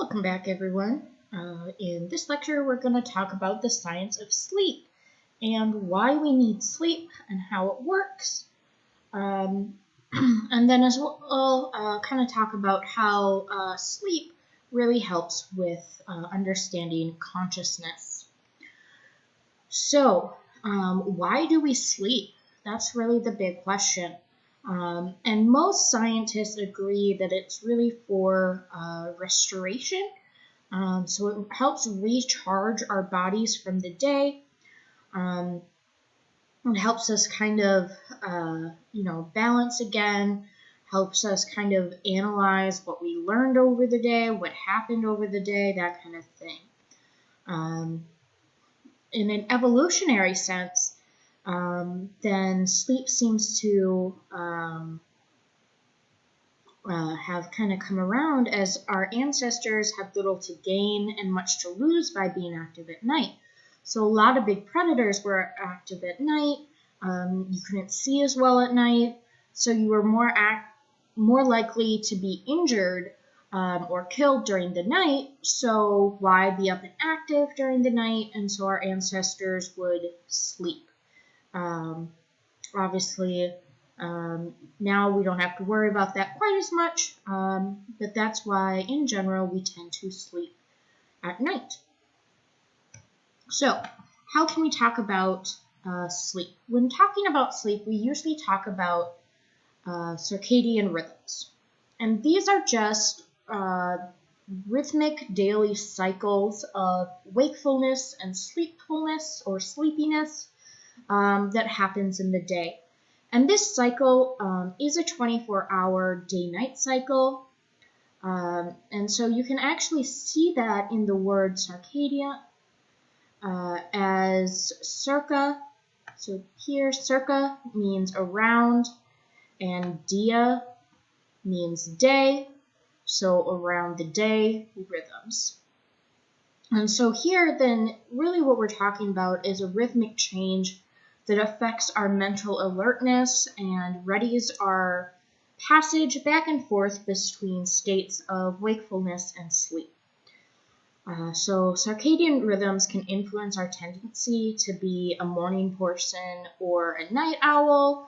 Welcome back, everyone. In this lecture, we're going to talk about the science of sleep and why we need sleep and how it works. And then as well, kind of talk about how sleep really helps with understanding consciousness. So, why do we sleep? That's really the big question. And most scientists agree that it's really for restoration. So it helps recharge our bodies from the day. It helps us kind of, balance again, helps us kind of analyze what we learned over the day, what happened over the day, that kind of thing. In an evolutionary sense, then sleep seems to have kind of come around as our ancestors have little to gain and much to lose by being active at night. So a lot of big predators were active at night. You couldn't see as well at night, so you were more likely to be injured or killed during the night. So why be up and active during the night? And so our ancestors would sleep. Obviously, now we don't have to worry about that quite as much, but that's why, in general, we tend to sleep at night. So, how can we talk about sleep? When talking about sleep, we usually talk about circadian rhythms. And these are just rhythmic daily cycles of wakefulness and sleepfulness or sleepiness that happens in the day. And this cycle is a 24-hour day-night cycle. And so you can actually see that in the word circadian as circa. So here, circa means around, and dia means day. So around the day rhythms. And so here, then, really what we're talking about is a rhythmic change that affects our mental alertness and readies our passage back and forth between states of wakefulness and sleep. So circadian rhythms can influence our tendency to be a morning person or a night owl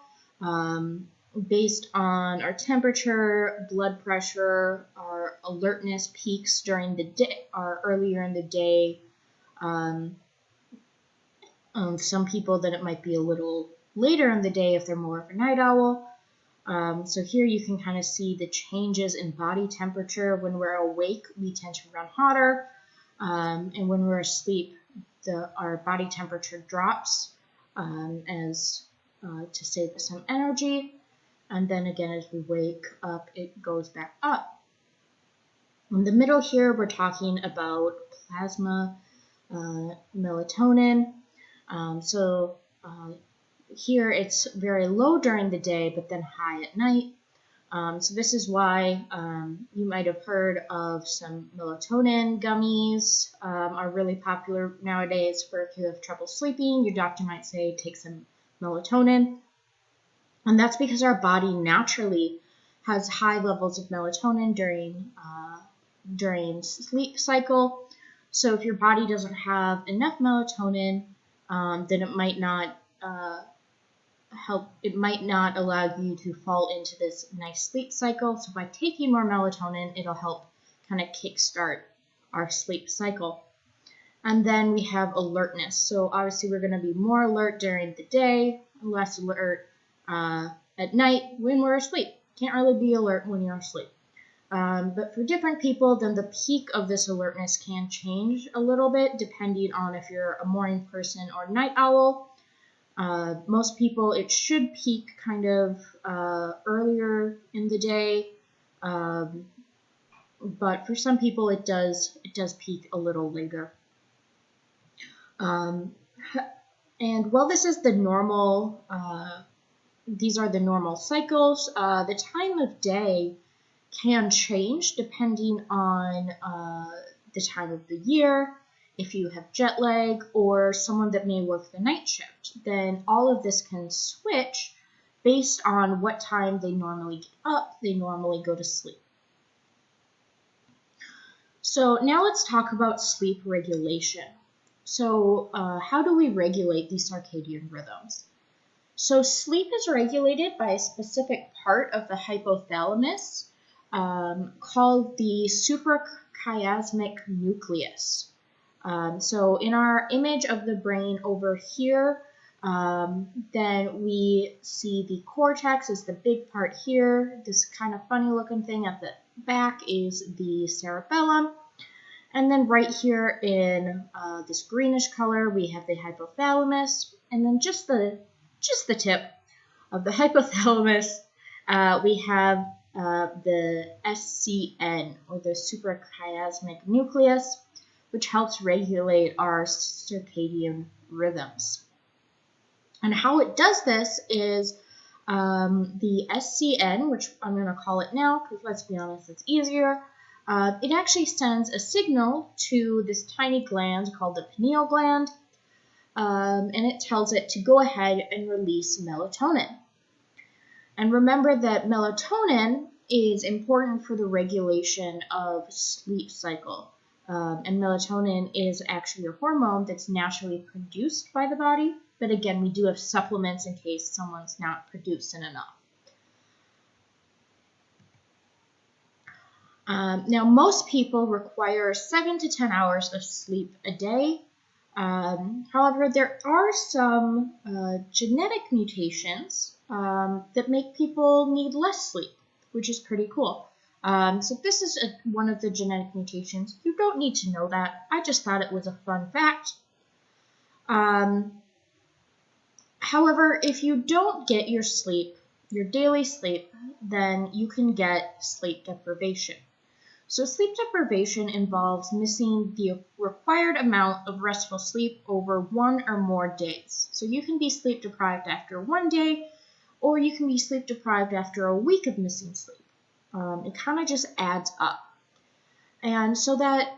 based on our temperature, blood pressure, our alertness peaks during the day or earlier in the day. Some people that it might be a little later in the day if they're more of a night owl. So here you can kind of see the changes in body temperature. When we're awake, we tend to run hotter. And when we're asleep, our body temperature drops to save some energy. And then again, as we wake up, it goes back up. In the middle here, we're talking about plasma melatonin. Here it's very low during the day, but then high at night. So this is why you might have heard of some melatonin gummies are really popular nowadays for if you have trouble sleeping. Your doctor might say take some melatonin. And that's because our body naturally has high levels of melatonin during sleep cycle. So if your body doesn't have enough melatonin, then it might not allow you to fall into this nice sleep cycle. So by taking more melatonin, it'll help kind of kickstart our sleep cycle. And then we have alertness. So obviously we're going to be more alert during the day, less alert at night when we're asleep. Can't really be alert when you're asleep. But for different people, then the peak of this alertness can change a little bit depending on if you're a morning person or night owl. Most people, it should peak kind of earlier in the day, but for some people it does peak a little later. And while this is the normal, these are the normal cycles, the time of day can change depending on the time of the year. If you have jet lag or someone that may work the night shift, then all of this can switch based on what time they normally get up, they normally go to sleep. So now let's talk about sleep regulation. So how do we regulate these circadian rhythms? So sleep is regulated by a specific part of the hypothalamus called the suprachiasmatic nucleus. So in our image of the brain over here, then we see the cortex is the big part here. This kind of funny looking thing at the back is the cerebellum. And then right here in this greenish color, we have the hypothalamus. And then just the tip of the hypothalamus, we have the SCN, or the suprachiasmatic nucleus, which helps regulate our circadian rhythms. And how it does this is the SCN, which I'm going to call it now, because let's be honest, it's easier. It actually sends a signal to this tiny gland called the pineal gland, and it tells it to go ahead and release melatonin. And remember that melatonin is important for the regulation of sleep cycle. And melatonin is actually a hormone that's naturally produced by the body. But again, we do have supplements in case someone's not producing enough. Now, most people require 7 to 10 hours of sleep a day. However, there are some genetic mutations that make people need less sleep, which is pretty cool. So this is one of the genetic mutations. You don't need to know that. I just thought it was a fun fact. However, if you don't get your sleep, your daily sleep, then you can get sleep deprivation. So sleep deprivation involves missing the required amount of restful sleep over 1 or more days. So you can be sleep deprived after 1 day, or you can be sleep deprived after a week of missing sleep. It kind of just adds up. And so that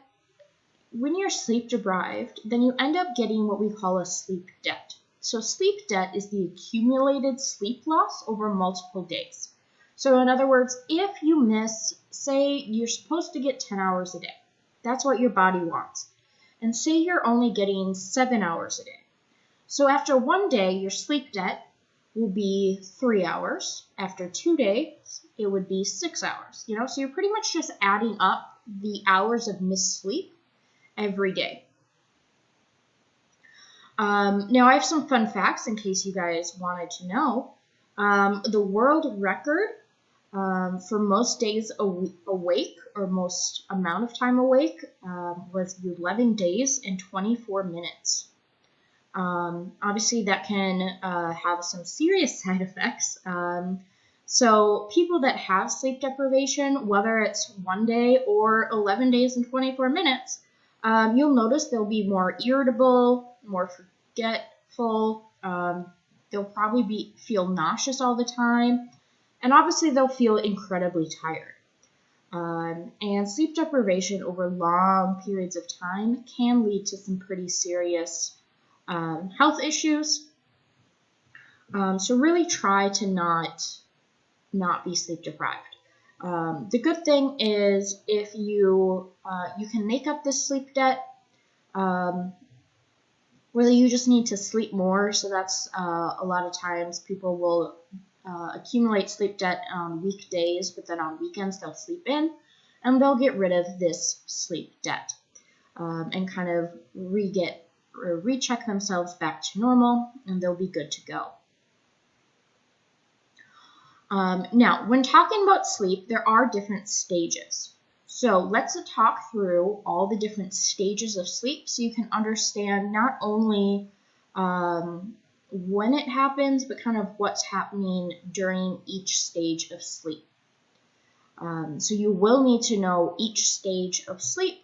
when you're sleep deprived, then you end up getting what we call a sleep debt. So sleep debt is the accumulated sleep loss over multiple days. So in other words, if you miss, say you're supposed to get 10 hours a day, that's what your body wants. And say you're only getting 7 hours a day. So after 1 day, your sleep debt will be 3 hours. After 2 days, it would be 6 hours. So you're pretty much just adding up the hours of missed sleep every day. Now I have some fun facts in case you guys wanted to know. The world record for most days awake, or most amount of time awake, was 11 days and 24 minutes. Obviously, that can have some serious side effects. So people that have sleep deprivation, whether it's 1 day or 11 days and 24 minutes, you'll notice they'll be more irritable, more forgetful. They'll probably feel nauseous all the time. And obviously, they'll feel incredibly tired. And sleep deprivation over long periods of time can lead to some pretty serious health issues. So really try to not be sleep deprived. The good thing is if you can make up this sleep debt. Really, you just need to sleep more. So that's a lot of times people will accumulate sleep debt on weekdays, but then on weekends they'll sleep in, and they'll get rid of this sleep debt and kind of recheck themselves back to normal, and they'll be good to go. Now, when talking about sleep, there are different stages. So let's talk through all the different stages of sleep so you can understand not only when it happens, but kind of what's happening during each stage of sleep. So you will need to know each stage of sleep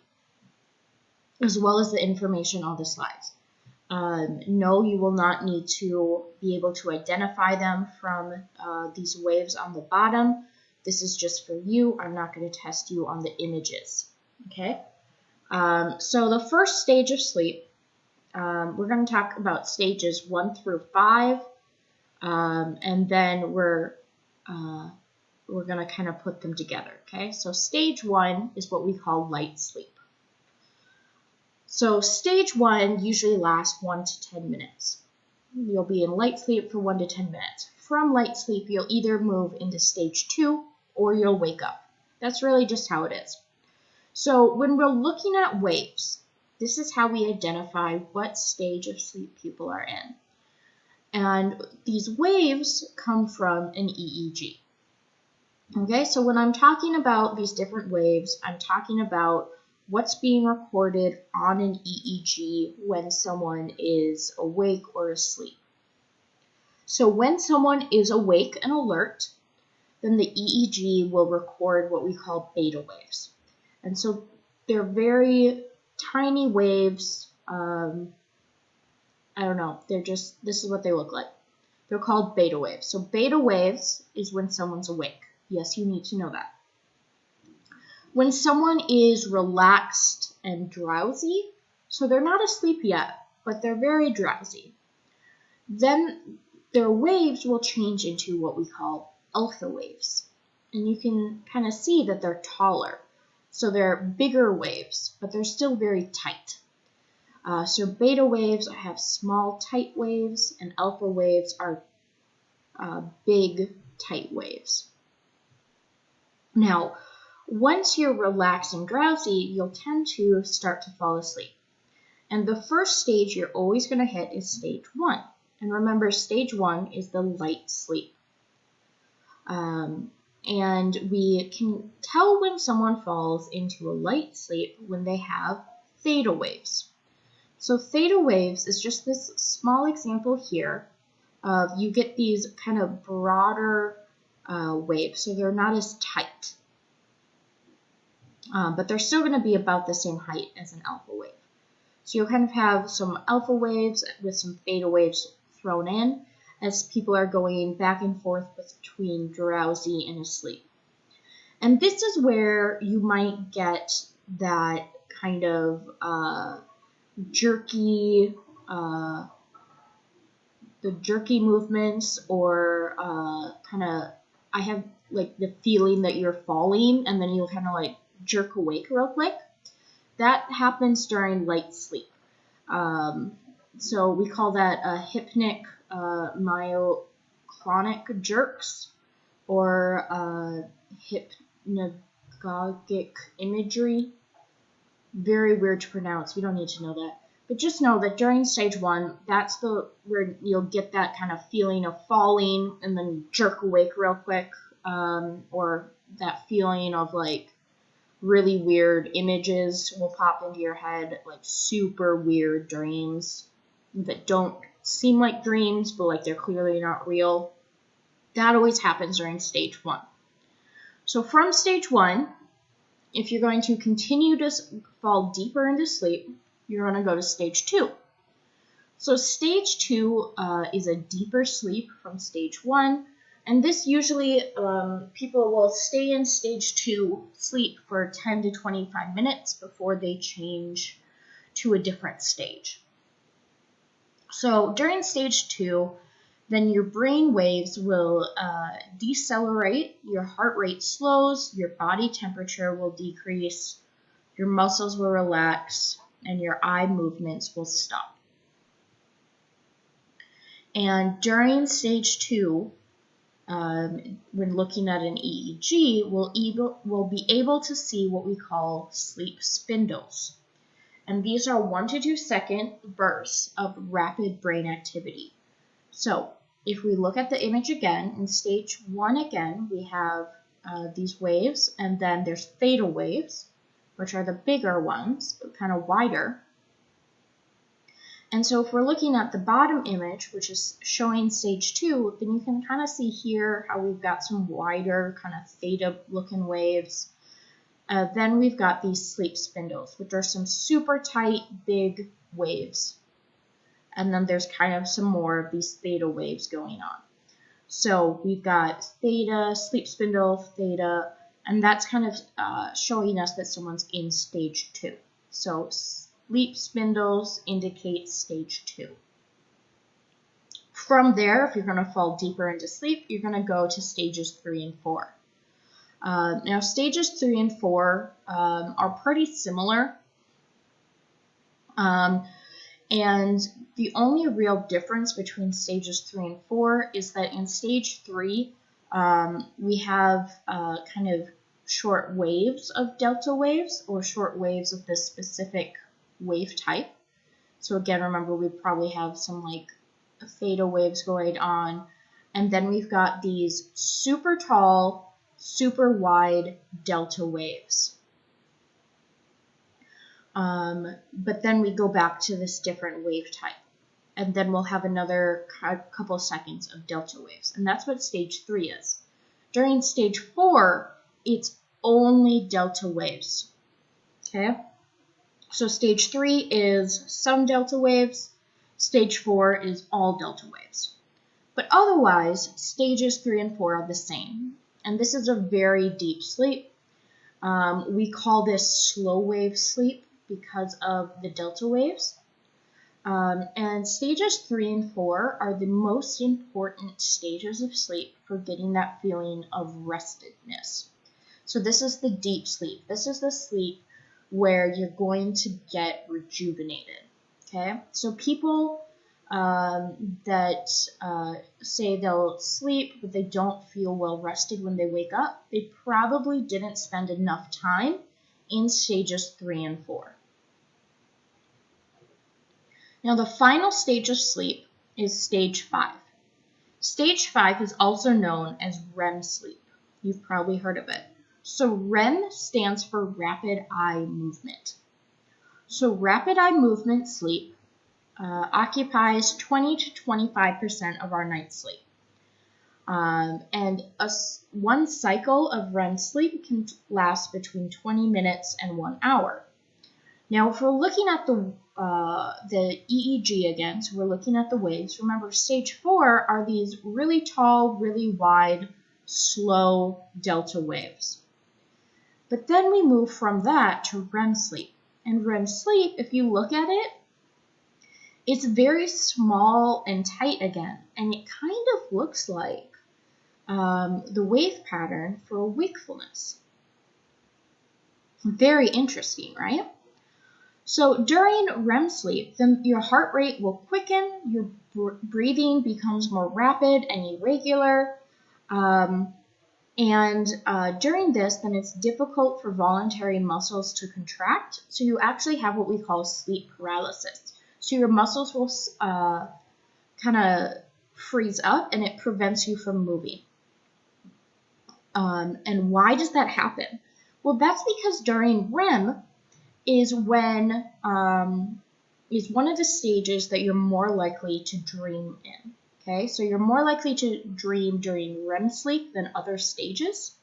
as well as the information on the slides. No, you will not need to be able to identify them from these waves on the bottom. This is just for you. I'm not going to test you on the images. Okay? So the first stage of sleep, we're going to talk about stages 1 through 5, and then we're going to kind of put them together. Okay? So stage 1 is what we call light sleep. So stage 1 usually lasts 1 to 10 minutes. You'll be in light sleep for 1 to 10 minutes. From light sleep, you'll either move into stage 2 or you'll wake up. That's really just how it is. So when we're looking at waves, this is how we identify what stage of sleep people are in. And these waves come from an EEG. Okay, so when I'm talking about these different waves, I'm talking about what's being recorded on an EEG when someone is awake or asleep. So when someone is awake and alert, then the EEG will record what we call beta waves. And so they're very tiny waves. I don't know, this is what they look like. They're called beta waves. So beta waves is when someone's awake. Yes, you need to know that. When someone is relaxed and drowsy, so they're not asleep yet, but they're very drowsy, then their waves will change into what we call alpha waves. And you can kind of see that they're taller. So they're bigger waves, but they're still very tight. So beta waves have small, tight waves, and alpha waves are big, tight waves. Now, once you're relaxed and drowsy, you'll tend to start to fall asleep. And the first stage you're always going to hit is stage 1. And remember, stage 1 is the light sleep. And we can tell when someone falls into a light sleep when they have theta waves. So theta waves is just this small example here of you get these kind of broader waves, so they're not as tight. But they're still going to be about the same height as an alpha wave. So you'll kind of have some alpha waves with some theta waves thrown in as people are going back and forth between drowsy and asleep. And this is where you might get that kind of jerky movements, or kind of, I have like the feeling that you're falling and then you'll kind of like jerk awake real quick. That happens during light sleep. So we call that hypnic myoclonic jerks, or hypnagogic imagery. Very weird to pronounce. You don't need to know that. But just know that during stage 1, that's where you'll get that kind of feeling of falling and then jerk awake real quick, or that feeling of like really weird images will pop into your head, like super weird dreams that don't seem like dreams, but like they're clearly not real. That always happens during stage 1. So from stage 1, if you're going to continue to fall deeper into sleep, you're going to go to stage 2. So stage 2 is a deeper sleep from stage 1, and this usually people will stay in stage 2 sleep for 10 to 25 minutes before they change to a different stage. So during stage 2, then your brain waves will decelerate, your heart rate slows, your body temperature will decrease, your muscles will relax, and your eye movements will stop. And during stage 2, when looking at an EEG, we'll be able to see what we call sleep spindles. And these are 1 to 2 second bursts of rapid brain activity. So if we look at the image again, in stage 1 again, we have these waves, and then there's theta waves, which are the bigger ones, but kind of wider. And so if we're looking at the bottom image, which is showing stage 2, then you can kind of see here how we've got some wider kind of theta-looking waves. Then we've got these sleep spindles, which are some super tight, big waves. And then there's kind of some more of these theta waves going on. So we've got theta, sleep spindle, theta, and that's kind of showing us that someone's in stage 2. So sleep spindles indicate stage 2. From there, if you're going to fall deeper into sleep, you're going to go to stages 3 and 4. Now, stages 3 and 4 are pretty similar. And the only real difference between stages 3 and 4 is that in stage 3, we have kind of short waves of delta waves, or short waves of this specific wave type. So again, remember, we probably have some like theta waves going on, and then we've got these super tall, super wide delta waves. But then we go back to this different wave type, and then we'll have another couple seconds of delta waves, and that's what stage 3 is. During stage 4, it's only delta waves, okay? So stage 3 is some delta waves, stage 4 is all delta waves. But otherwise, stages 3 and 4 are the same, and this is a very deep sleep. We call this slow wave sleep because of the delta waves. And stages 3 and 4 are the most important stages of sleep for getting that feeling of restedness. So this is the deep sleep. This is the sleep where you're going to get rejuvenated, okay? So people that say they'll sleep but they don't feel well rested when they wake up, they probably didn't spend enough time in stages 3 and 4. Now the final stage of sleep is stage 5. Stage 5 is also known as REM sleep. You've probably heard of it. So REM stands for rapid eye movement. So rapid eye movement sleep occupies 20 to 25% of our night's sleep. And one cycle of REM sleep can last between 20 minutes and 1 hour. Now, if we're looking at the EEG again, so we're looking at the waves, remember stage 4 are these really tall, really wide, slow delta waves. But then we move from that to REM sleep. And REM sleep, if you look at it, it's very small and tight again, and it kind of looks like the wave pattern for wakefulness. Very interesting, right? So during REM sleep, then your heart rate will quicken, your breathing becomes more rapid and irregular, and during this, then it's difficult for voluntary muscles to contract, so you actually have what we call sleep paralysis. So your muscles will kind of freeze up, and it prevents you from moving. And why does that happen? Well, that's because during REM is when is one of the stages that you're more likely to dream in. Okay, so you're more likely to dream during REM sleep than other stages.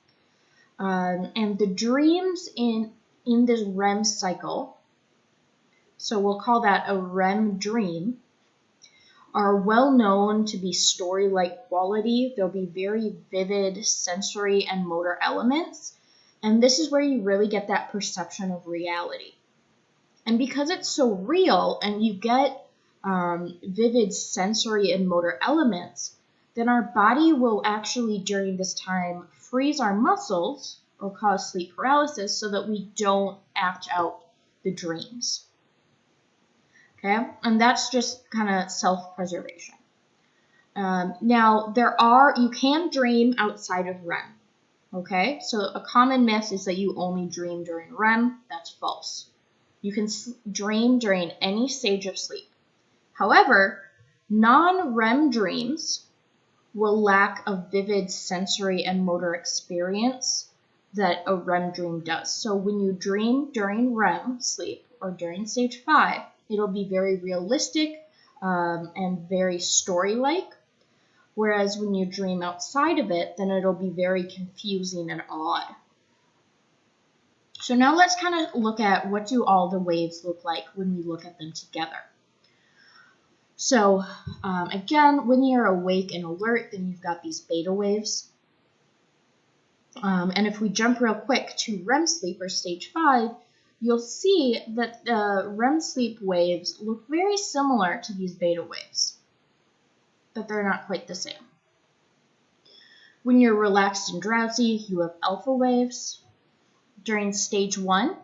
And the dreams in this REM cycle, so we'll call that a REM dream, are well known to be story-like quality. They'll be very vivid sensory and motor elements. And this is where you really get that perception of reality. And because it's so real and you get vivid sensory and motor elements, then our body will actually, during this time, freeze our muscles or cause sleep paralysis so that we don't act out the dreams. Okay, and that's just kind of self-preservation. Now, you can dream outside of REM. Okay, so a common myth is that you only dream during REM. That's false. You can dream during any stage of sleep. However, non-REM dreams will lack a vivid sensory and motor experience that a REM dream does. So when you dream during REM sleep or during stage 5, it'll be very realistic and very story-like. Whereas when you dream outside of it, then it'll be very confusing and odd. So now let's kind of look at what do all the waves look like when we look at them together. So again, when you're awake and alert, then you've got these beta waves. And if we jump real quick to REM sleep or stage 5, you'll see that the REM sleep waves look very similar to these beta waves, but they're not quite the same. When you're relaxed and drowsy, you have alpha waves. During stage 1,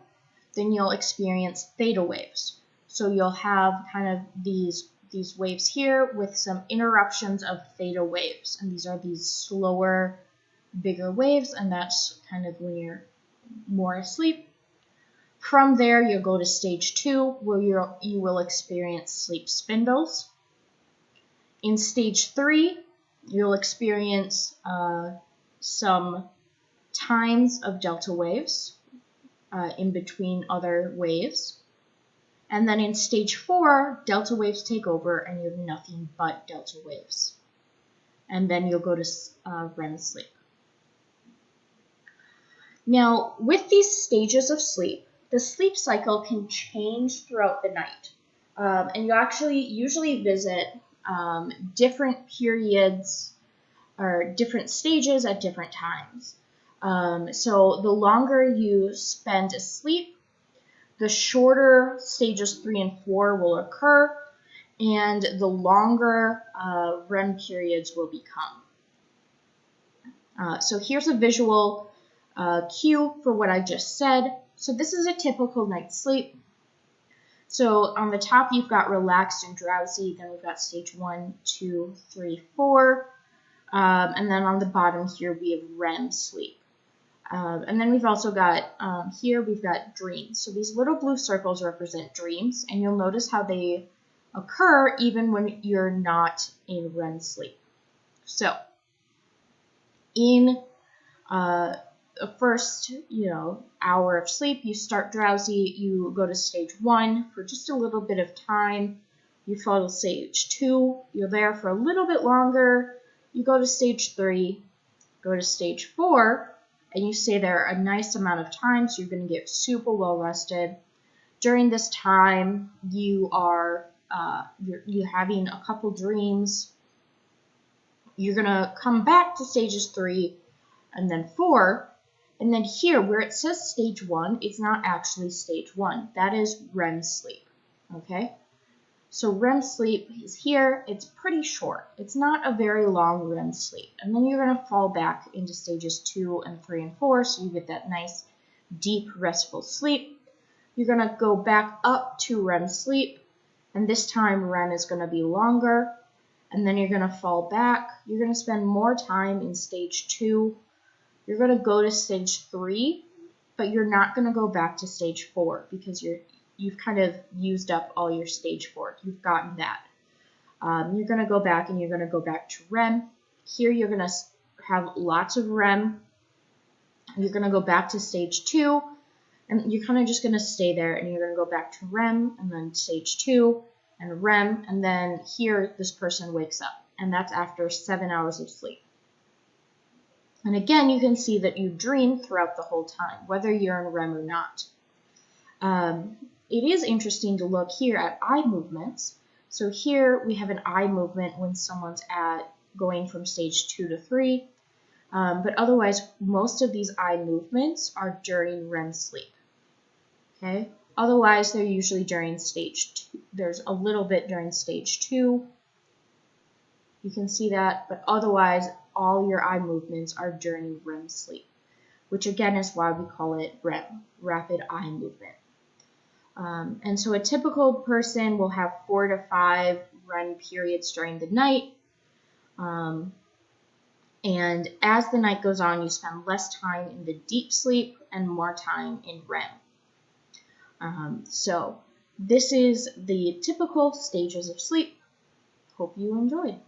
then you'll experience theta waves. So you'll have kind of these waves here with some interruptions of theta waves. And these are these slower, bigger waves, and that's kind of when you're more asleep. From there, you'll go to stage 2, where you will experience sleep spindles. In stage 3, you'll experience some times of delta waves in between other waves. And then in stage 4, delta waves take over and you have nothing but delta waves. And then you'll go to REM sleep. Now, with these stages of sleep, the sleep cycle can change throughout the night. And you actually usually visit different periods or different stages at different times. So the longer you spend asleep, the shorter stages 3 and 4 will occur, and the longer REM periods will become. So here's a visual cue for what I just said. So this is a typical night's sleep. So on the top, you've got relaxed and drowsy. Then we've got stage 1, 2, 3, 4. And then on the bottom here, we have REM sleep. And then we've also got, here we've got dreams. So these little blue circles represent dreams. And you'll notice how they occur even when you're not in REM sleep. So in the first, hour of sleep, you start drowsy, you go to stage 1 for just a little bit of time, you fall to stage 2, you're there for a little bit longer, you go to stage 3, go to stage 4, and you stay there a nice amount of time, so you're going to get super well rested. During this time, you are you're having a couple dreams. You're going to come back to stages 3 and then 4. And then here, where it says stage 1, it's not actually stage 1. That is REM sleep, okay? So REM sleep is here. It's pretty short. It's not a very long REM sleep. And then you're going to fall back into stages 2 and 3 and 4, so you get that nice, deep, restful sleep. You're going to go back up to REM sleep, and this time REM is going to be longer. And then you're going to fall back. You're going to spend more time in stage 2. You're going to go to stage 3, but you're not going to go back to stage 4 because you've kind of used up all your stage 4. You've gotten that. You're going to go back and you're going to go back to REM. Here you're going to have lots of REM. You're going to go back to stage 2, and you're kind of just going to stay there, and you're going to go back to REM, and then stage 2, and REM, and then here this person wakes up, and that's after 7 hours of sleep. And again, you can see that you dream throughout the whole time, whether you're in REM or not. It is interesting to look here at eye movements. So here we have an eye movement when someone's going from stage 2 to 3. But otherwise, most of these eye movements are during REM sleep. Okay? Otherwise, they're usually during stage 2. There's a little bit during stage 2. You can see that, but otherwise, all your eye movements are during REM sleep, which again is why we call it REM, rapid eye movement. And so a typical person will have 4 to 5 REM periods during the night. And as the night goes on, you spend less time in the deep sleep and more time in REM. So this is the typical stages of sleep. Hope you enjoyed.